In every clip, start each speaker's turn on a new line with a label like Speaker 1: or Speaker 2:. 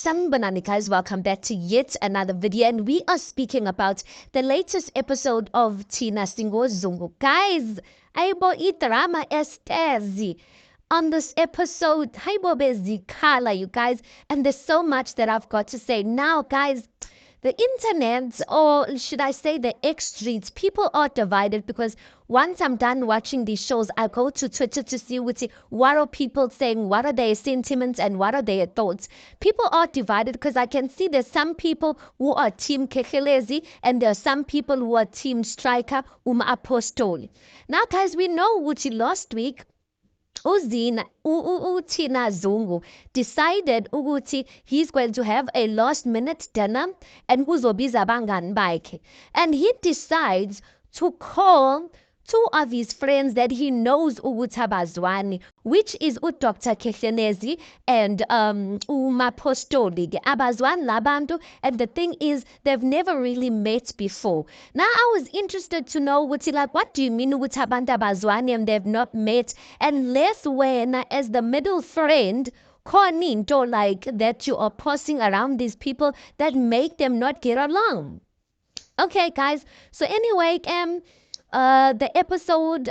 Speaker 1: Sanibonani guys, welcome back to yet another video, and we are speaking about the latest episode of Tina Singozungu. Guys, aibo idrama estezi on this episode. Aibo bezikhala, you guys, and there's so much that I've got to say. Now, guys, the internet, or should I say the X streets, people are divided because once I'm done watching these shows, I go to Twitter to see what are people saying, what are their sentiments, and what are their thoughts. People are divided because I can see there's some people who are Team Kekhelezi and there are some people who are Team Striker, Apostoli. Now, guys, we know last week, Tina Zungu decided ukuthi he's going to have a last minute dinner and uzobiza abangani bakhe, and he decides to call two of his friends that he knows ukuthi abazwani, which is Dr. Kekhelezi and Mapostoli. Abazwani labantu, and the thing is they've never really met before. Now I was interested to know what do you mean ukuthi abantu abazwani and they've not met, unless when as the middle friend into like that you are passing around these people that make them not get along. Okay guys, so anyway, the episode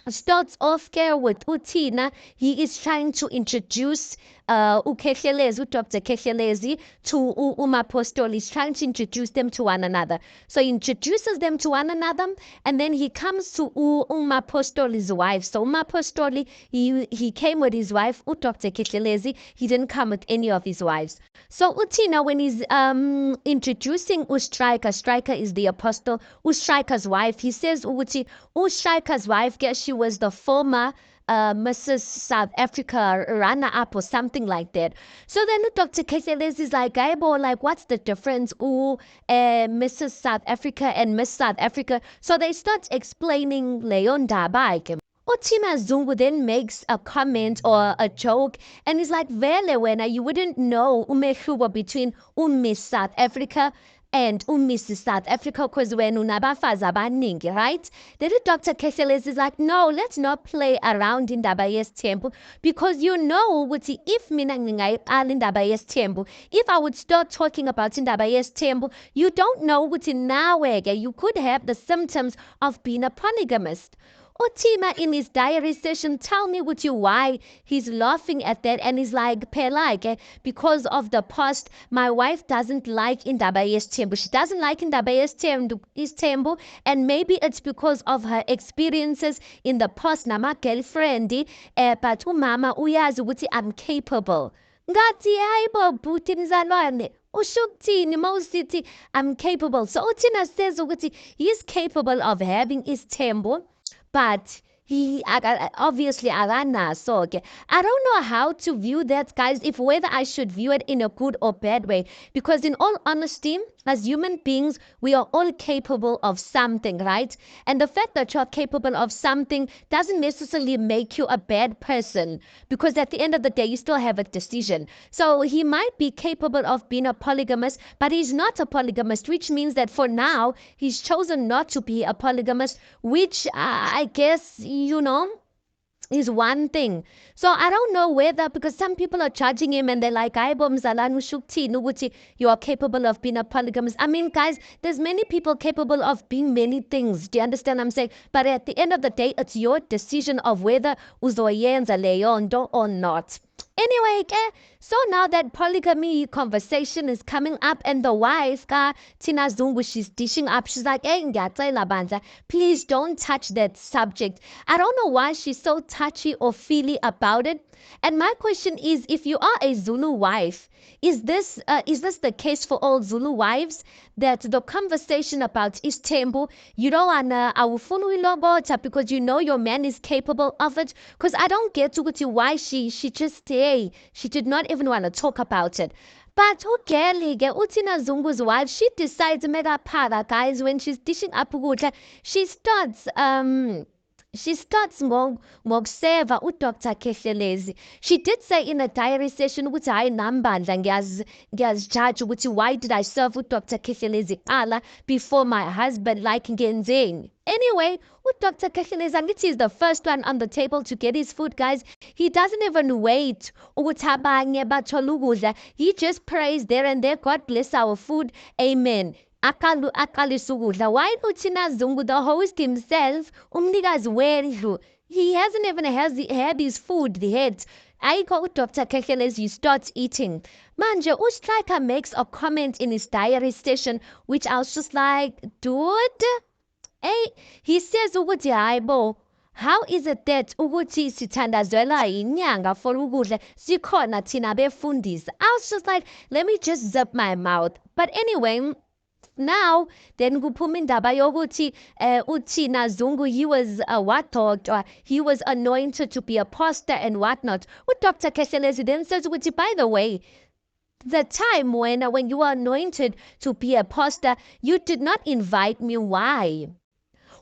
Speaker 1: starts off here with Tina. He is trying to introduce Ukekhelezi, Dr. Kekhelezi, to Umapostoli. He's trying to introduce them to one another. So he introduces them to one another, and then he comes to Umapostoli's wife. So Umapostoli, he came with his wife, Dr. Kekhelezi. He didn't come with any of his wives. So Utina, when he's introducing Ustriker, Striker is the apostle, Ustriker's wife, he says Ustriker's wife, guess she was the former Mrs. South Africa runner-up or something like that. So then Dr. Kekhelezi is like, what's the difference? Mrs. South Africa and Miss South Africa. So they start explaining Leon Dabike. Tina Zungu then makes a comment or a joke, and he's like, Vele wena, you wouldn't know umehluko between Miss South Africa and Mrs. South Africa because when unabafazi abaningi, right? Then Dr. Kekhelezi is like, no, let's not play around in indaba yesithembu, because you know ukuthi if mina ngingayiqala indaba yesithembu, if I would start talking about indaba yesithembu, you don't know ukuthi nawe you could have the symptoms of being a polygamist. Tima in his diary session tell me why he's laughing at that, and he's like, because of the past, my wife doesn't like indaba yesithembu. She doesn't like indaba yesithembu, and maybe it's because of her experiences in the past nama girlfriend, but umama uyazi ukuthi I'm capable. Ngathi hayibo bhuti mzalwane, ushukuthini mawusithi I'm capable. So Tina says ukuthi he's capable of having isithembu, but he obviously so okay. I don't know how to view that, guys, if whether I should view it in a good or bad way, because in all honesty, as human beings, we are all capable of something, right? And the fact that you're capable of something doesn't necessarily make you a bad person, because at the end of the day, you still have a decision. So he might be capable of being a polygamist, but he's not a polygamist, which means that for now, he's chosen not to be a polygamist, which I guess, is one thing. So I don't know whether, because some people are judging him and they're like, you are capable of being a polygamist. I mean, guys, there's many people capable of being many things. Do you understand what I'm saying? But at the end of the day, it's your decision of whether uzoyenza leyo or not. Anyway, so now that polygamy conversation is coming up, and the wife, Tina Zungu, she's dishing up. She's like, please don't touch that subject. I don't know why she's so touchy or feely about it. And my question is, if you are a Zulu wife, is this the case for all Zulu wives, that the conversation about isithembu, you don't wanna awufuna uyilobotha because you know your man is capable of it? Because I don't get to why she just she did not even want to talk about it. But Utina Zungu's wife, she decides mega para, guys, when she's dishing up ukudla, she starts she starts ngokuseva uDr. Kehlelezi. She did say in a diary session ukuthi hayi nambandla ngiyazijudge ukuthi why did I serve uDr. Kehlelezi kuqala before my husband like ngenzeni. Anyway, uDr. Kehlelezi angithi is the first one on the table to get his food, guys. He doesn't even wait ukuthi abanye bathole ukudla. He just prays there and there. God bless our food. Amen. Aqalisa ukudla. Why uThina Zungu, the host himself, umnikazi wendlu, he hasn't even had his food yet. Ayikho uDr. Kehlelezi, he starts eating. Manje, uStriker makes a comment in his diary session, which I was just like, dude, hey, he says ukuthi hayi bo, how is it that ukuthi sithandazwela inyanga for ukudla sikhona thina befundisi? I was just like, let me just zip my mouth. But anyway, now then kuphuma indaba yokuthi uThina Zungu, he was what doctor, he was anointed to be a pastor and whatnot. uDr. Kehlelezi then says ukuthi, by the way, the time when you were anointed to be a pastor, you did not invite me. Why?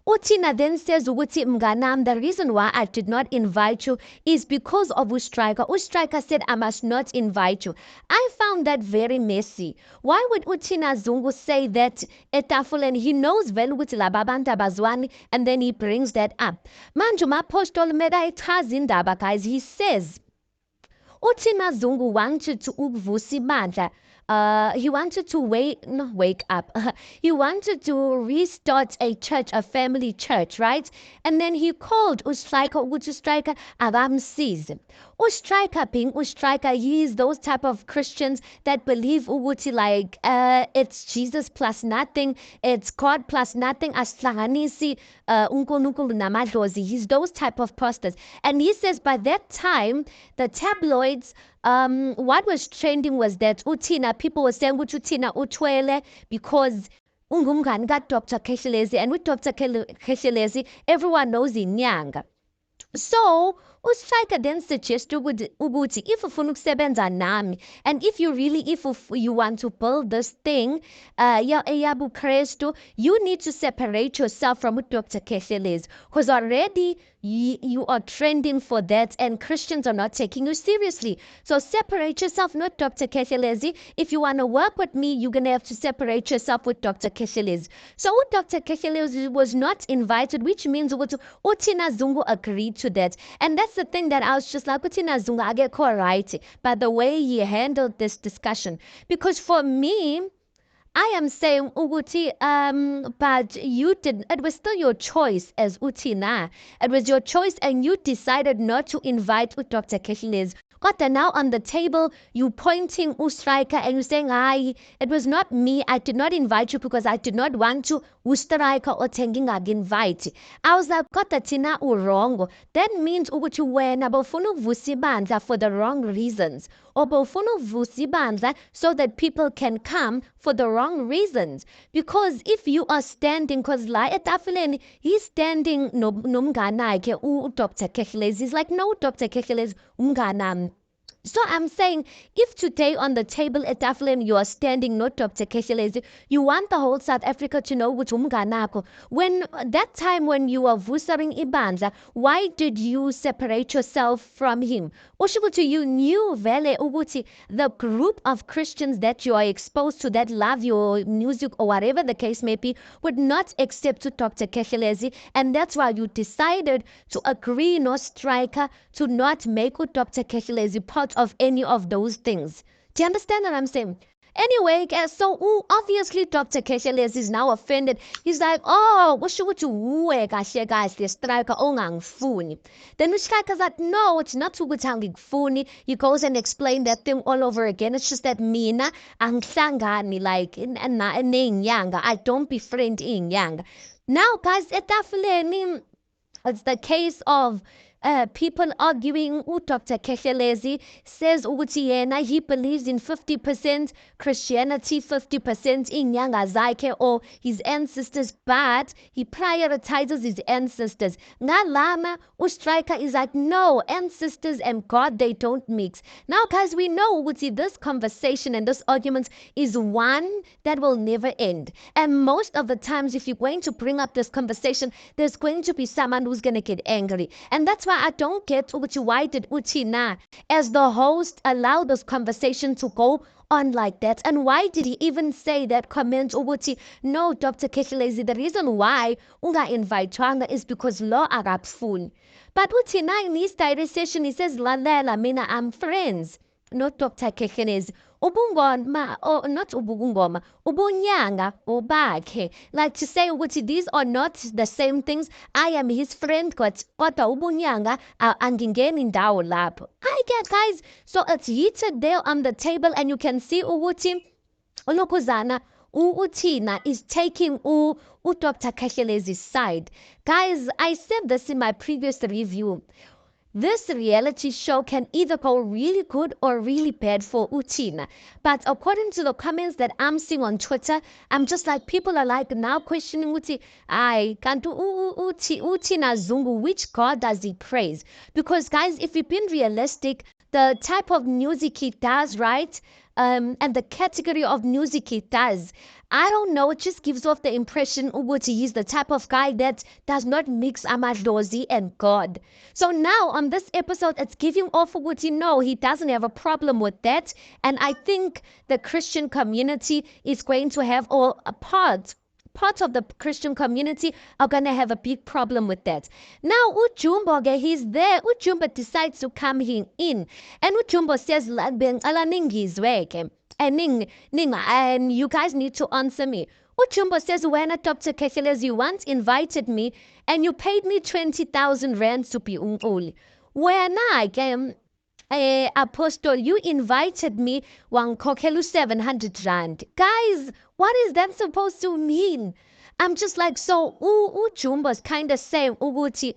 Speaker 1: uThina then says ukuthi mnganam, the reason why I did not invite you is because of uStriker. uStriker said I must not invite you. I found that very messy. Why would uThina Zungu say that etafuleni? He knows well ukuthi laba abantu abazwani, and then he brings that up. Manje uMaphostoli meda echaza indaba, guys, he says uThina Zungu wanted to ukuvusa ibandla. He wanted to wake up. He wanted to restart a church, a family church, right? And then he called uStriker ukuthi uStriker abamsize. uStriker being uStriker, he is those type of Christians that believe ukuthi like it's Jesus plus nothing, it's God plus nothing, asihlanganisi uNkulunkulu namadlozi. He's those type of pastors. And he says by that time, the tabloids, what was trending was that uThina, people were saying ukuthi uThina uthwele because ungumngani kaDr. Kehlelezi, and with Dr. Kehlelezi, everyone knows inyanga. So uStriker then suggested ukuthi if ufuna ukusebenza nami, and if you want to build this thing eyabuKristu, you need to separate yourself from Dr. Kehlelezi, because already you are trending for that and Christians are not taking you seriously. So separate yourself, not Dr. Kehlelezi. If you want to work with me, you're going to have to separate yourself with Dr. Kehlelezi. So Dr. Kehlelezi was not invited, which means uThina Zungu agreed to that. And that's the thing that I was just like, uThina Zungu akekho right by the way he handled this discussion. Because for me, I am saying ukuthi but you did, it was still your choice as uThina. It was your choice and you decided not to invite Dr. Kehlelezi. Kodwa now on the table, you pointing uStriker and you saying, hayi, it was not me. I did not invite you because I did not want to uStriker or ngingak-invite. I was like, kodwa thina wrong. That means ukuthi wena bowufuna ukuvusa ibandla for the wrong reasons. Or bowufuna ukuvusa ibandla so that people can come for the wrong reasons. Because if you are standing, because la etafuleni, he's standing nomnganakhe uDr. Kehlelezi. He's like, no, Dr. Kehlelezi, umnganami. So I'm saying, if today on the table at Taflen you are standing, not Dr. Kehlelezi, you want the whole South Africa to know which umganako. When that time when you are vusering ibandla, why did you separate yourself from him? Oshibutu, you knew vele ubuti, the group of Christians that you are exposed to that love your music or whatever the case may be would not accept to Dr. Kehlelezi, and that's why you decided to agree, no striker, to not make Dr. Kehlelezi part of any of those things. Do you understand what I'm saying? Anyway, guys, so obviously Dr. Kehlelezi is now offended. He's like, oh, usho ukuthi uwe kahle kahle striker ongangifuni. Then uStriker's like, no, it's not ukuthi angikufuni. He goes and explains that thing all over again. It's just that mina angihlangani like neinyanga. I don't befriend inyanga. Now, guys, etafuleni, it's the case of people arguing. Dr. Kehlelezi says ukuthi yena he believes in 50% Christianity, 50% inyanga zakhe or his ancestors, but he prioritizes his ancestors. Ngalama, Striker is like, no, ancestors and God, they don't mix. Now, guys, we know ukuthi this conversation and this argument is one that will never end. And most of the times, if you're going to bring up this conversation, there's going to be someone who's going to get angry. And that's why I don't get why did Utina, as the host, allow this conversation to go on like that? And why did he even say that comment ukuthi, no, Dr. Kehlelezi, the reason why unga invite Twanga is because law Arab full. But Utina in his direct session, he says, Lalela, mina, I'm friends. Not Dr. Kehlelezi. Ubungoma, or not ubungoma, ubunyanga, ubakhe. Like to say what these are not the same things. I am his friend, kodwa ubunyanga, angingeni indawo lapho. I get, guys. So it's heated there on the table, and you can see ukuthi Olokuzana Utina is taking Dr. Kehlelezi's side. Guys, I said this in my previous review. This reality show can either go really good or really bad for Utina. But according to the comments that I'm seeing on Twitter, I'm just like, people are like now questioning Uti. I can't do Utina Zungu. Which God does he praise? Because guys, if we've been realistic, the type of music he does, right? And the category of music he does, I don't know, it just gives off the impression ukuthi he's the type of guy that does not mix amadlozi and God. So now on this episode, it's giving off ukuthi no, he doesn't have a problem with that. And I think the Christian community is going to have part of the Christian community are going to have a big problem with that. Now, Ujumbo, he's there. Ujumbo decides to come in. And Ujumbo says, and you guys need to answer me. Ujumbo says, when Dr. Kehlelezi, you once invited me and you paid me 20,000 rand to be umuli. When I came, Apostle, you invited me Kokelu 700 rand. Guys, what is that supposed to mean? I'm just like, so Ujumbo's kind of saying ukuthi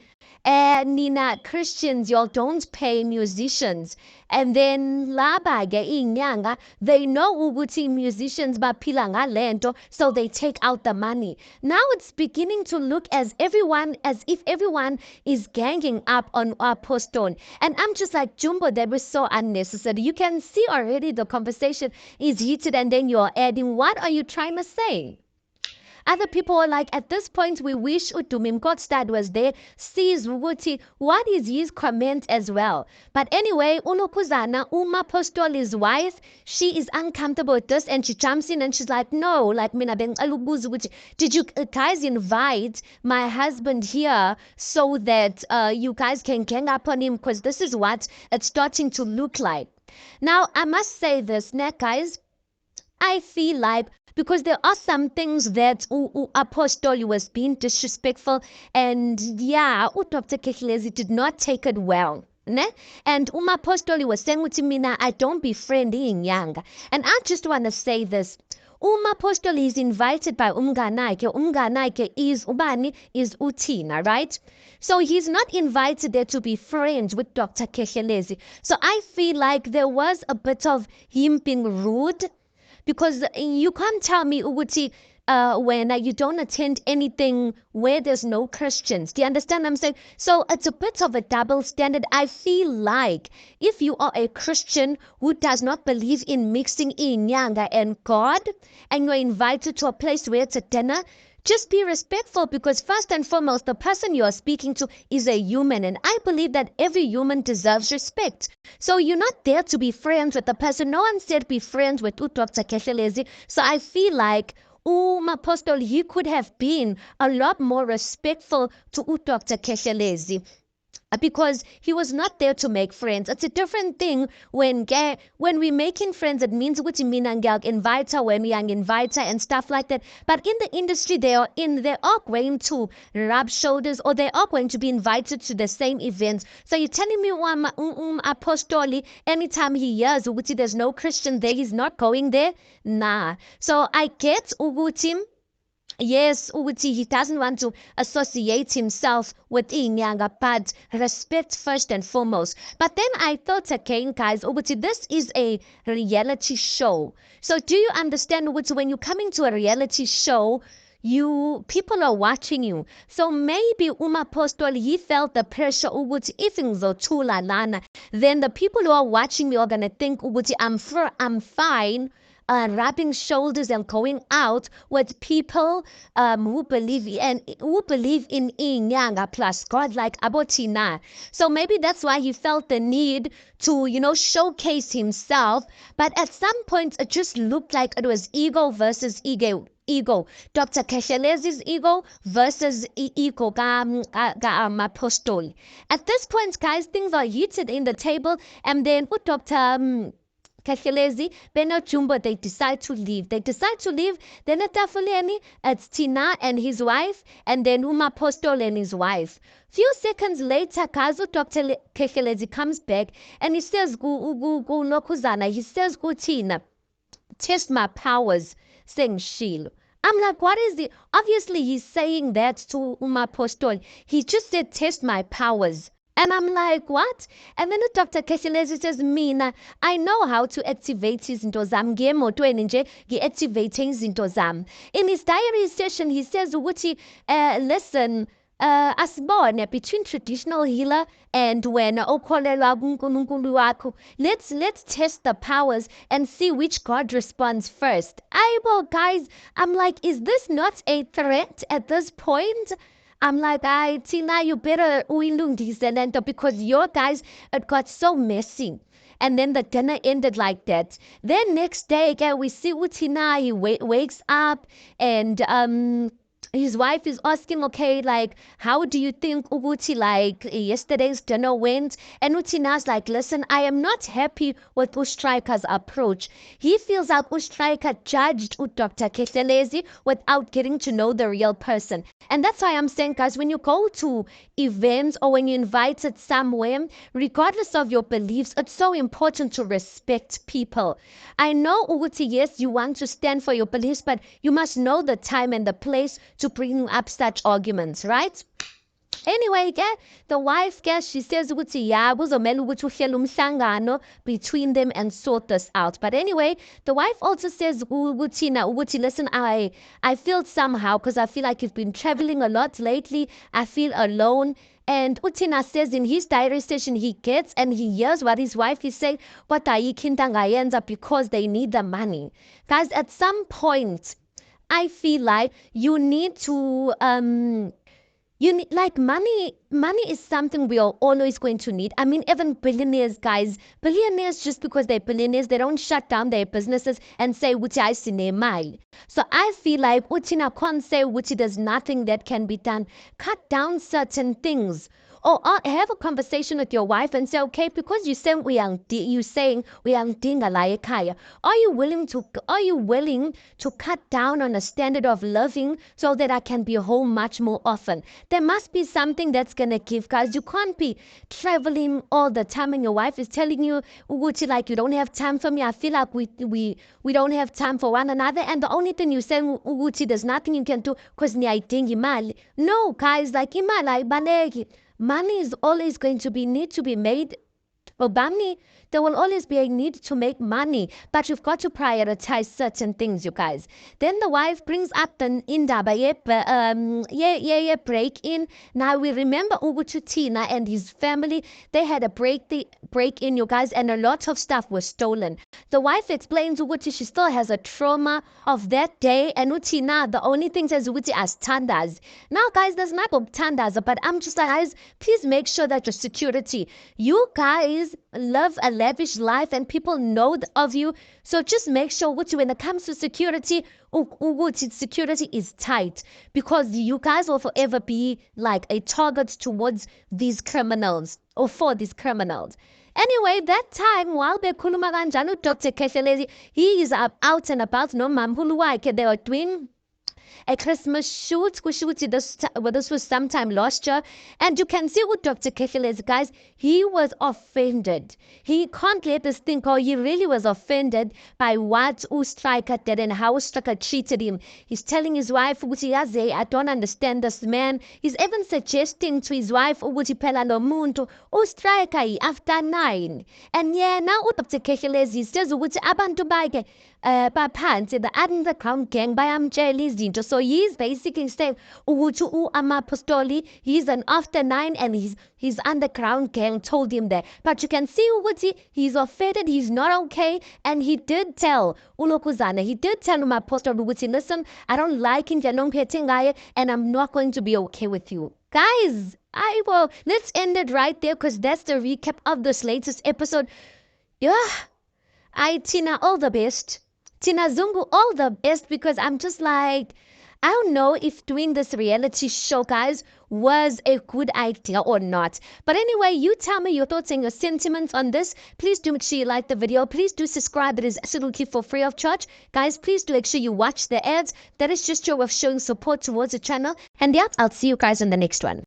Speaker 1: Nina Christians, y'all don't pay musicians. And then labage inyanga, they know ukuthi musicians baphila ngalento, so they take out the money. Now it's beginning to look as if everyone is ganging up on Apostle. And I'm just like, Jumbo, that was so unnecessary. You can see already the conversation is heated, and then you're adding, what are you trying to say? Other people are like, at this point, we wish Utumim Godstad was there, sees Wuti, what is his comment as well? But anyway, Unokuzana, Uma Postoli's wife, she is uncomfortable with this, and she jumps in and she's like, no, like, did you guys invite my husband here so that you guys can gang up on him? Because this is what it's starting to look like. Now, I must say this, guys, I feel like because there are some things that Apostle was being disrespectful, and yeah, Dr. Kehlelezi did not take it well. Ne? And Apostoli was saying to me, I don't befriend inyanga. And I just want to say this. Apostoli is invited by Umganaike. Umganaike is Ubani, is Utina, right? So he's not invited there to be friends with Dr. Kehlelezi. So I feel like there was a bit of him being rude. Because you can't tell me, Uguti, when you don't attend anything where there's no Christians. Do you understand what I'm saying? So it's a bit of a double standard. I feel like if you are a Christian who does not believe in mixing Inyanga and God, and you're invited to a place where it's a dinner, just be respectful, because first and foremost, the person you are speaking to is a human, and I believe that every human deserves respect. So you're not there to be friends with the person. No one said be friends with Dr. Kehlelezi. So I feel like Apostle, he could have been a lot more respectful to Dr. Kehlelezi. Because he was not there to make friends. It's a different thing when we're making friends. It means what you mean and invite her when we invite her and stuff like that. But in the industry, they are going to rub shoulders, or they are going to be invited to the same events. So you're telling me Apostoli, anytime he hears Uguti, there's no Christian there, he's not going there? Nah. So I get Uguti. Yes, ukuthi he doesn't want to associate himself with inyanga, but respect first and foremost. But then I thought again, guys, ukuthi this is a reality show. So do you understand ukuthi when you're coming to a reality show, you people are watching you. So maybe uMapostoli he felt the pressure ukuthi if ngizothula lana, then the people who are watching me are gonna think ukuthi I'm fine rubbing shoulders and going out with people who believe in inyanga plus God like Abotina. So maybe that's why he felt the need to, showcase himself. But at some point, it just looked like it was ego versus ego. Dr. Keshelezi's ego versus ego Mapostoli. At this point, guys, things are heated in the table, and then Dr. Kashelezi, Beno Jumbo, they decide to leave. Then at Tafuleni, it's Tina and his wife, and then Umapostoli and his wife. Few seconds later, Kazu Dr. Kashelezi comes back and he says, Nokuzana, he says, Go Tina, test my powers, saying Shiloh. I'm like, what is it? Obviously, he's saying that to Umapostoli. He just said, test my powers. And I'm like, what? And then Dr. Keshelezi says, Mina, I know how to activate izinto zami. Ngiyemotweni nje, ngi-activate izinto zami. In his diary session, he says, ukuthi, listen, asibone between traditional healer and wena okholelwa kuNkulunkulu wakho, let's test the powers and see which God responds first. Aibo, guys, I'm like, is this not a threat at this point? I'm like, Tina, you better uyilungiselento because your guys, it got so messy. And then the dinner ended like that. Then next day, again, we see Utina, he wakes up and his wife is asking, okay, like, how do you think Uguti, like, yesterday's dinner went? And Utina's like, listen, I am not happy with Ustrika's approach. He feels like Ustrika judged Dr. Keshelezi without getting to know the real person. And that's why I'm saying, guys, when you go to events or when you're invited somewhere, regardless of your beliefs, it's so important to respect people. I know, Uguti, yes, you want to stand for your beliefs, but you must know the time and the place to bring up such arguments, right? Anyway, the wife, she says ukuthi yeah, kuzomela ukuthi uhlele umhlangano between them and sort this out. But anyway, the wife also says ukuthi listen, I feel somehow because I feel like you've been traveling a lot lately. I feel alone. And Utina says in his diary session, he gets and he hears what his wife is saying, because they need the money. Guys, at some point, I feel like you need to like money is something we are always going to need. I mean, even billionaires, guys, billionaires, just because they're billionaires, they don't shut down their businesses and say uthi ayisinemali. So I feel like uthina can't say uthi there's nothing that can be done. Cut down certain things. Or have a conversation with your wife and say, okay, because you're saying we are dinga la ekhaya, are you willing to cut down on a standard of living so that I can be home much more often? There must be something that's gonna give, guys. You can't be traveling all the time and your wife is telling you, Uguti, like you don't have time for me. I feel like we don't have time for one another. And the only thing you're saying, Uguti, there's nothing you can do because ni ayidingi imali. No, guys, like imali ayibaleki. Money is always going to need to be made. Obami, there will always be a need to make money, but you've got to prioritize certain things, you guys. Then the wife brings up the indaba break in. Now we remember Ugutu Tina and his family, they had a break in, you guys, and a lot of stuff was stolen. The wife explains Uguti she still has a trauma of that day, and Utina, the only thing says Uguti as tandas. Now, guys, there's not tandas, but I'm just like, guys, please make sure that your security, you guys live a lavish life and people know of you. So just make sure when it comes to security, security is tight because you guys will forever be like a target towards these criminals or for these criminals. Anyway, that time while bekhuluma kanjalo Dr. Keshelezi, he is out and about no mamhulu wakhe, they were doing a Christmas shoot. This was sometime last year. And you can see with Dr. Kekeles, guys, he was offended. He can't let this thing go. He really was offended by what Striker did and how Striker treated him. He's telling his wife, I don't understand this man. He's even suggesting to his wife, Pela no muntu, Striker after 9. And yeah, now Dr. Kekeles, he says, abantu bakhe baphansi, the underground gang bayamtshela izinto. So he's basically saying ukuthi u-Amapostoli, he's an after 9 and his underground gang told him that. But you can see ukuthi he's offended, he's not okay, and he did tell uLokuzana, he did tell uMapostoli ukuthi, listen, I don't like indlela ongiphethe ngayo and I'm not going to be okay with you. Guys, let's end it right there because that's the recap of this latest episode. Yeah, Tina, all the best. Tina Zungu, all the best, because I'm just like, I don't know if doing this reality show, guys, was a good idea or not. But anyway, you tell me your thoughts and your sentiments on this. Please do make sure you like the video. Please do subscribe. It is absolutely for free of charge. Guys, please do make sure you watch the ads. That is just your way of showing support towards the channel. And yeah, I'll see you guys in the next one.